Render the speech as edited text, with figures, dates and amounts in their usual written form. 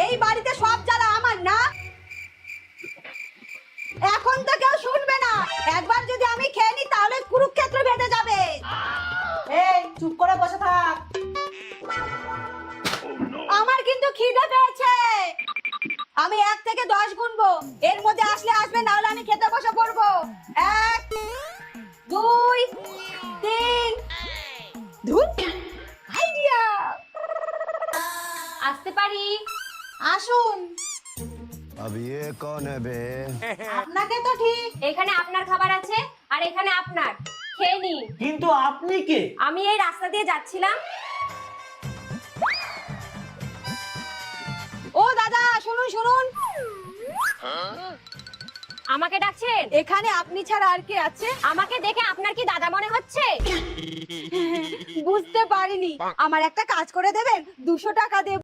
এই বাড়িতে সব জ্বালা আমার না। এখন তো কেউ শুনবে না, একবার যদি আমি খেয়ে নি তাহলে কুরুক্ষেত্র বেঁধে যাবে। এই চুপ করে বসে থাক। আমার কিন্তু খিদে পেয়েছে, আমি 1 থেকে 10 গুনবো, এর মধ্যে আসলে আসবে, না হলে আমি খেতে বসে পড়বো। 1 2 3। ধুর, আইডিয়া। আসতে পারি? আসুন। अब ये कौन है बे? আপনাকে তো ঠিক। এখানে আপনার খাবার আছে আর এখানে আপনার, খেয়ে নিন। কিন্তু আপনি কে? আমি এই রাস্তা দিয়ে যাচ্ছিলাম। ও দাদা, শুনুন শুনুন। আমাকে ডাকছেন? এখানে আপনি ছাড়া আর কে আছে? আমাকে দেখে আপনার কি দাদা মনে হচ্ছে? বুঝতে পারিনি। আমার একটা কাজ করে দেবেন, 200 টাকা দেব।